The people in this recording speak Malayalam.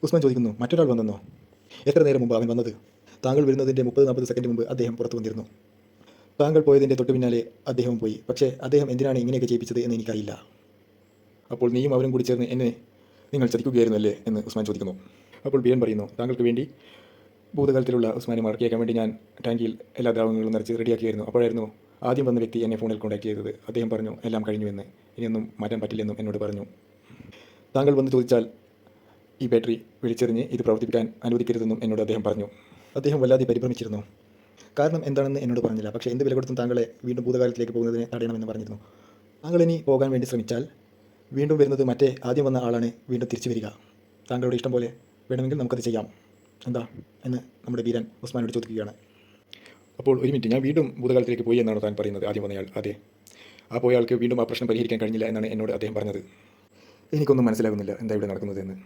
ഉസ്മാൻ ചോദിക്കുന്നു, മറ്റൊരാൾ വന്നെന്നോ? എത്ര നേരം മുമ്പ് അവൻ വന്നത്? താങ്കൾ വരുന്നതിൻ്റെ 30-40 സെക്കൻഡ് മുമ്പ് അദ്ദേഹം പുറത്തു വന്നിരുന്നു. താങ്കൾ പോയതിൻ്റെ തൊട്ടു പിന്നാലെ അദ്ദേഹം പോയി. പക്ഷേ അദ്ദേഹം എന്തിനാണ് ഇങ്ങനെയൊക്കെ ചെയ്യിപ്പിച്ചത് എന്ന് എനിക്കറിയില്ല. അപ്പോൾ നീയും അവരും കൂടി ചേർന്ന് എന്നെ നിങ്ങൾ ചതിക്കുകയായിരുന്നല്ലേ എന്ന് ഉസ്മാൻ ചോദിക്കുന്നു. അപ്പോൾ ബിരൻ പറയുന്നു, താങ്കൾക്ക് വേണ്ടി ഭൂതകാലത്തിലുള്ള ഉസ്മാനെ മറക്കിയേക്കാൻ വേണ്ടി ഞാൻ ടാങ്കിൽ എല്ലാ ദ്രാവകങ്ങളും നിറച്ച് റെഡിയാക്കിയായിരുന്നു. അപ്പോഴായിരുന്നു ആദ്യം വന്ന വ്യക്തി എന്നെ ഫോണിൽ കോൺടാക്ട് ചെയ്തത്. അദ്ദേഹം പറഞ്ഞു എല്ലാം കഴിഞ്ഞുവെന്ന്, ഇനിയൊന്നും മാറ്റാൻ പറ്റില്ലെന്നും എന്നോട് പറഞ്ഞു. താങ്കൾ വന്ന് ചോദിച്ചാൽ ഈ ബാറ്ററി വിളിച്ചെറിഞ്ഞ് ഇത് പ്രവർത്തിപ്പിക്കാൻ അനുവദിക്കരുതെന്നും എന്നോട് അദ്ദേഹം പറഞ്ഞു. അദ്ദേഹം വല്ലാതെ പരിഭ്രമിച്ചിരുന്നു. കാരണം എന്താണെന്ന് എന്നോട് പറഞ്ഞില്ല. പക്ഷേ എന്ത് വില കൊടുത്തും താങ്കളെ വീണ്ടും ഭൂതകാലത്തിലേക്ക് പോകുന്നതിനെ തടയണമെന്ന് പറഞ്ഞിരുന്നു. താങ്കൾ ഇനി പോകാൻ വേണ്ടി ശ്രമിച്ചാൽ വീണ്ടും വരുന്നത് മറ്റേ ആദ്യം വന്ന ആളാണ് വീണ്ടും തിരിച്ചു വരിക. താങ്കളുടെ ഇഷ്ടം പോലെ വേണമെങ്കിൽ നമുക്കത് ചെയ്യാം, എന്താ എന്ന് നമ്മുടെ വീരൻ ഉസ്മാനോട് ചോദിക്കുകയാണ്. അപ്പോൾ ഒരു മിനിറ്റ്, ഞാൻ വീണ്ടും ഭൂതകാലത്തിലേക്ക് പോയി എന്നാണ് താൻ പറയുന്നത്? ആദ്യം വന്നയാൾ. അതെ. ആ പോയ ആൾക്ക് വീണ്ടും ആ പ്രശ്നം പരിഹരിക്കാൻ കഴിഞ്ഞില്ല എന്നാണ് എന്നോട് അദ്ദേഹം പറഞ്ഞത്. എനിക്കൊന്നും മനസ്സിലാകുന്നില്ല എന്താ ഇവിടെ നടക്കുന്നതെന്ന്.